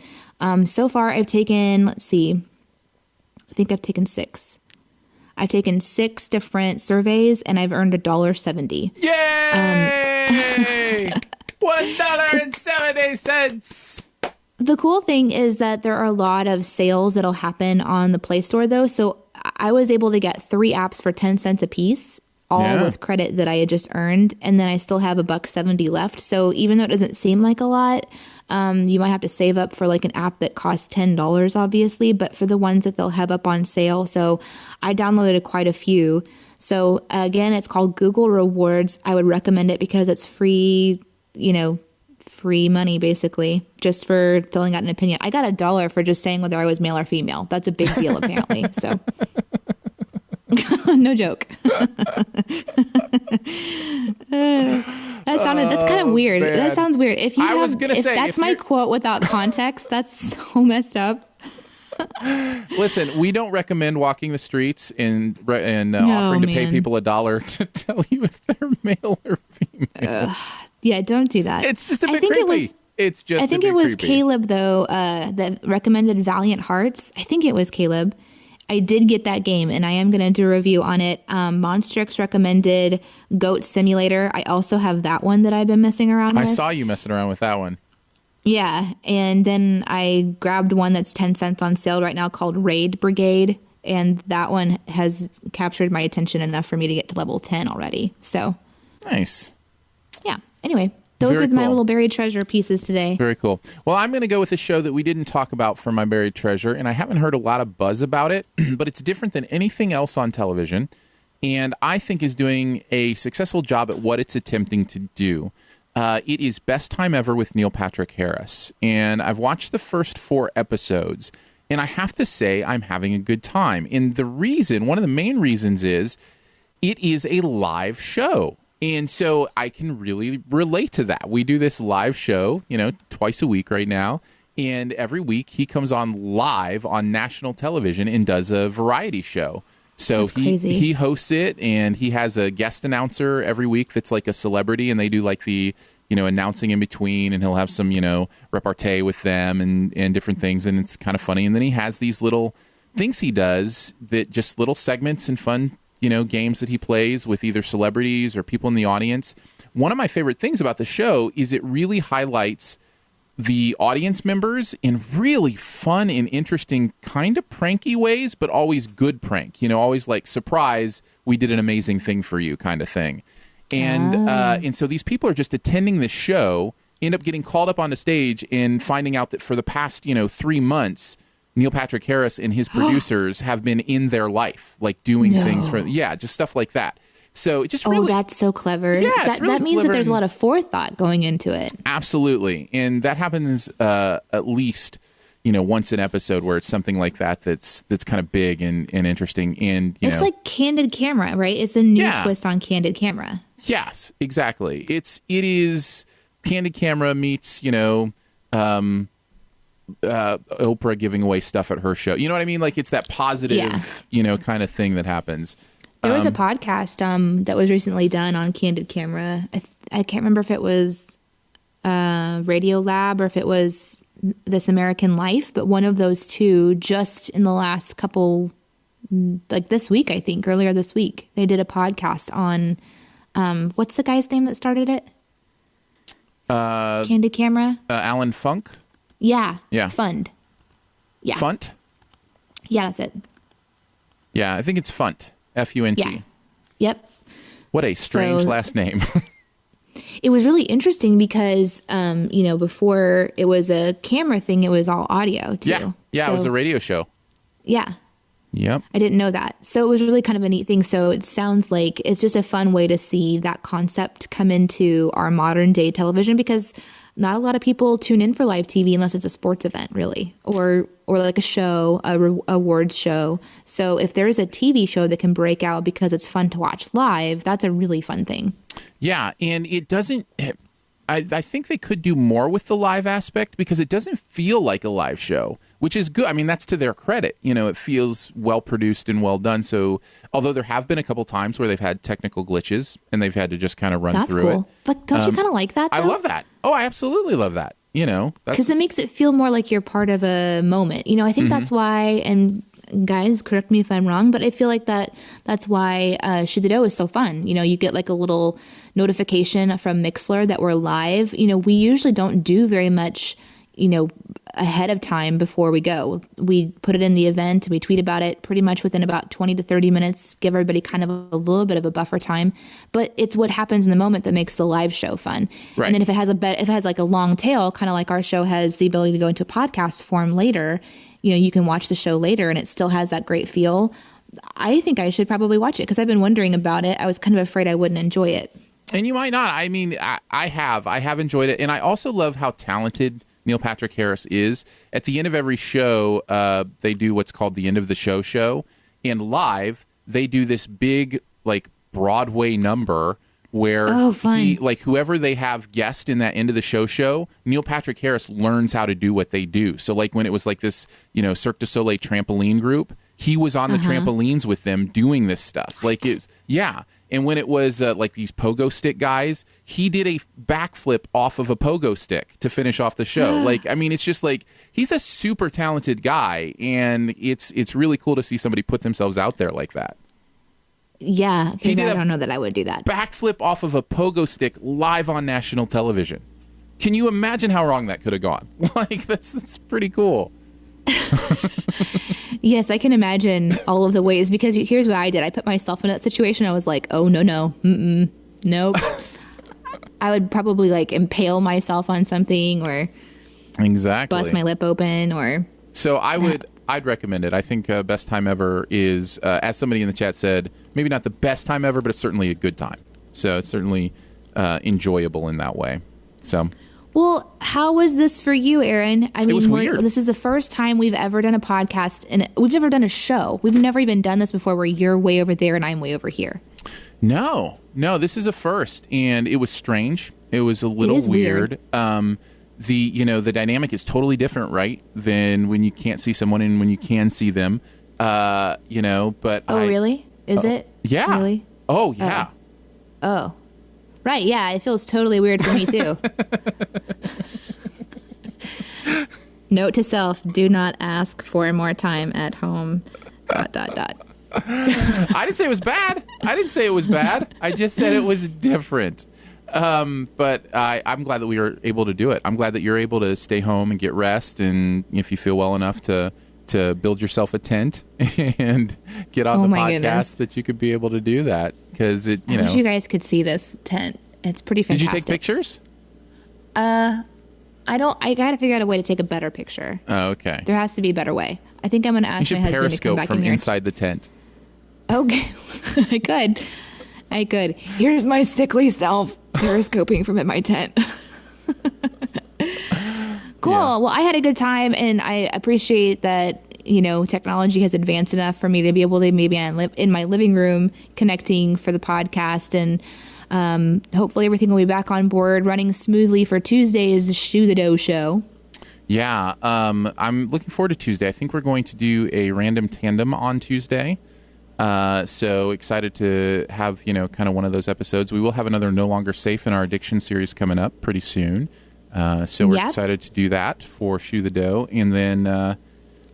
So far, I've taken, I think I've taken 6. I've taken 6 different surveys, and I've earned $1.70. Yay! $1.70. The cool thing is that there are a lot of sales that'll happen on the Play Store, though. So I was able to get 3 apps for 10 cents a piece, all with credit that I had just earned, and then I still have $1.70 left. So even though it doesn't seem like a lot, you might have to save up for like an app that costs $10, obviously, but for the ones that they'll have up on sale. So I downloaded quite a few. So again, it's called Google Rewards. I would recommend it because it's free, free money basically, just for filling out an opinion. I got $1 for just saying whether I was male or female. That's a big deal apparently. So no joke. That's kind of weird. Man. That sounds weird. If that's my you're... quote without context, that's so messed up. Listen, we don't recommend walking the streets and offering to pay people $1 to tell you if they're male or female. Yeah, don't do that. It's just a bit creepy. I think it was Caleb, though, that recommended Valiant Hearts. I think it was Caleb. I did get that game, and I am going to do a review on it. Monstrix recommended Goat Simulator. I also have that one that I've been messing around with. I saw you messing around with that one. Yeah, and then I grabbed one that's 10 cents on sale right now called Raid Brigade, and that one has captured my attention enough for me to get to level 10 already. So nice. Yeah. Anyway, those are my little buried treasure pieces today. Very cool. Well, I'm going to go with a show that we didn't talk about for my buried treasure, and I haven't heard a lot of buzz about it, but it's different than anything else on television, and I think is doing a successful job at what it's attempting to do. It is Best Time Ever with Neil Patrick Harris, and I've watched the first 4 episodes, and I have to say I'm having a good time. And one of the main reasons is it is a live show. And so I can really relate to that. We do this live show, twice a week right now. And every week he comes on live on national television and does a variety show. So he hosts it, and he has a guest announcer every week that's like a celebrity, and they do like the, announcing in between, and he'll have some, repartee with them and different things. And it's kind of funny. And then he has these little things he does that just little segments and fun games that he plays with either celebrities or people in the audience. One of my favorite things about the show is it really highlights the audience members in really fun and interesting kind of pranky ways, but always good prank, always like, surprise, we did an amazing thing for you kind of thing. And so these people are just attending the show, end up getting called up onto stage and finding out that for the past, 3 months, Neil Patrick Harris and his producers have been in their life, like doing things just stuff like that. So it just really... that's so clever. Yeah, that means that there's a lot of forethought going into it. Absolutely. And that happens at least, once an episode where it's something like that's kind of big and interesting. And, it's like Candid Camera, right? It's a new twist on Candid Camera. Yes, exactly. It is Candid Camera meets, Oprah giving away stuff at her show. You know what I mean? Like, it's that positive, kind of thing that happens. There was a podcast that was recently done on Candid Camera. I can't remember if it was Radio Lab or if it was This American Life, but one of those two just in the last couple, like this week, I think, earlier this week, they did a podcast on, what's the guy's name that started it? Candid Camera? Alan Funk? Yeah. Yeah. Fund. Yeah. Funt? Yeah, that's it. Yeah, I think it's Funt. F-U-N-T. Yeah. Yep. What a strange last name. It was really interesting because, before it was a camera thing, it was all audio too. Yeah. Yeah, it was a radio show. Yeah. Yep. I didn't know that. So it was really kind of a neat thing. So it sounds like it's just a fun way to see that concept come into our modern day television, because not a lot of people tune in for live TV unless it's a sports event, really, or like a show, awards show. So if there is a TV show that can break out because it's fun to watch live, that's a really fun thing. Yeah, and it doesn't... I think they could do more with the live aspect, because it doesn't feel like a live show, which is good. I mean, that's to their credit. It feels well produced and well done. So, although there have been a couple times where they've had technical glitches and they've had to just kind of run through it. But don't you kind of like that, though? I love that. Oh, I absolutely love that. Because it makes it feel more like you're part of a moment. I think that's why, and guys, correct me if I'm wrong, but I feel like that's why Shoot the Dough is so fun. You get like a little notification from Mixlr that we're live. We usually don't do very much, ahead of time before we go. We put it in the event, we tweet about it pretty much within about 20 to 30 minutes, give everybody kind of a little bit of a buffer time. But it's what happens in the moment that makes the live show fun. Right. And then if it has like a long tail, kind of like our show has the ability to go into a podcast form later, you can watch the show later and it still has that great feel. I think I should probably watch it because I've been wondering about it. I was kind of afraid I wouldn't enjoy it. And you might not. I mean, I have enjoyed it. And I also love how talented Neil Patrick Harris is. At the end of every show, they do what's called the end of the show. And live, they do this big, like, Broadway number where whoever they have guest in that end of the show, Neil Patrick Harris learns how to do what they do. So like when it was like this, Cirque du Soleil trampoline group, he was on the trampolines with them doing this stuff. Like And when it was like these pogo stick guys, he did a backflip off of a pogo stick to finish off the show. It's just like, he's a super talented guy, and it's really cool to see somebody put themselves out there like that. Yeah, because I don't know that I would do that. Backflip off of a pogo stick live on national television. Can you imagine how wrong that could have gone? That's pretty cool. Yes, I can imagine all of the ways, because here's what I did. I put myself in that situation. I was like, oh, no, nope. I would probably like impale myself on something or bust my lip open or... So I'd recommend it. I think best time ever is, as somebody in the chat said, maybe not the best time ever, but it's certainly a good time. So it's certainly enjoyable in that way. So... Well, how was this for you, Aaron? It was weird. This is the first time we've ever done a podcast, and we've never done a show. We've never even done this before where you're way over there and I'm way over here. No, this is a first, and it was strange. It was a little weird. The dynamic is totally different, right, than when you can't see someone and when you can see them. But really? Is it? Yeah. Really? Oh, yeah. Oh. Right, yeah, it feels totally weird for me, too. Note to self, do not ask for more time at home, ... I didn't say it was bad. I just said it was different. But I'm glad that we were able to do it. I'm glad that you're able to stay home and get rest, and if you feel well enough to build yourself a tent and get on the podcast, goodness, that you could be able to do that. Because I wish you guys could see this tent. It's pretty fantastic. Did you take pictures? I gotta figure out a way to take a better picture. Oh, okay. There has to be a better way. I think I'm gonna ask my husband to come back from in here. inside the tent. Okay, I could. Here's my sickly self periscoping from in my tent. Cool. Yeah. Well, I had a good time, and I appreciate that, technology has advanced enough for me to be able to maybe in my living room connecting for the podcast, and hopefully everything will be back on board running smoothly for Tuesday's Shoot the Dough show. Yeah. I'm looking forward to Tuesday. I think we're going to do a random tandem on Tuesday. So excited to have, kind of one of those episodes. We will have another No Longer Safe in our addiction series coming up pretty soon. So we're excited to do that for Shoe the Dough. And then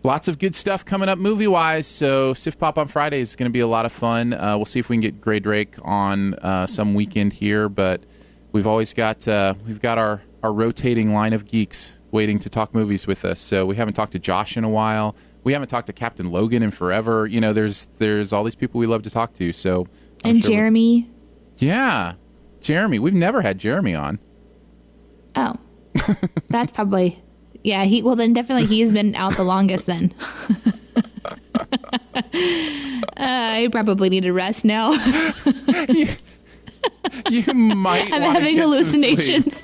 lots of good stuff coming up movie-wise. So SiftPop on Friday is going to be a lot of fun. We'll see if we can get Gray Drake on some weekend here. But we've always got our rotating line of geeks waiting to talk movies with us. So we haven't talked to Josh in a while. We haven't talked to Captain Logan in forever. You know, there's all these people we love to talk to. So and sure Jeremy. Yeah, Jeremy. We've never had Jeremy on. Oh, that's probably he. Well, then definitely he's been out the longest. Then I probably need a rest now. you might. I'm having hallucinations.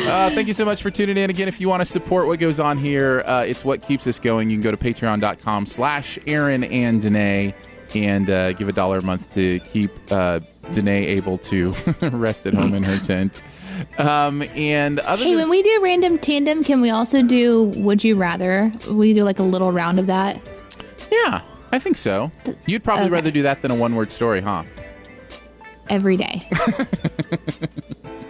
Thank you so much for tuning in. Again, if you want to support what goes on here, it's what keeps us going. You can go to patreon.com/Aaron and Danae and give $1 a month to keep Danae able to rest at home in her tent. And when we do Random Tandem, can we also do Would You Rather? We do like a little round of that? Yeah, I think so. You'd probably rather do that than a one-word story, huh? Every day.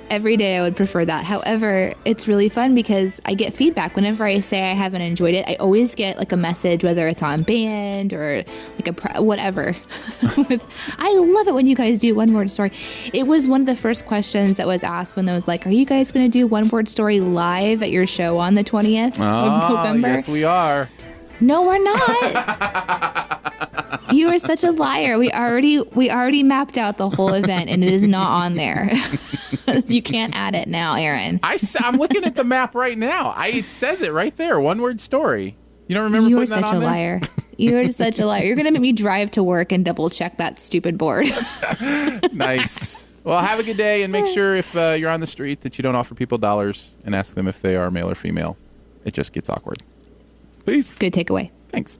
Every day I would prefer that. However, it's really fun because I get feedback. Whenever I say I haven't enjoyed it, I always get like a message, whether it's on band or like whatever. I love it when you guys do one word story. It was one of the first questions that was asked when there was like, are you guys going to do one word story live at your show on the 20th of November? Yes, we are. No, we're not. You are such a liar. We already mapped out the whole event, and it is not on there. You can't add it now, Aaron. I'm looking at the map right now. It says it right there. One word story. You don't remember putting that on there? Liar. You are such a liar. You're going to make me drive to work and double check that stupid board. Nice. Well, have a good day, and make sure if you're on the street that you don't offer people dollars and ask them if they are male or female. It just gets awkward. Peace. Good takeaway. Thanks.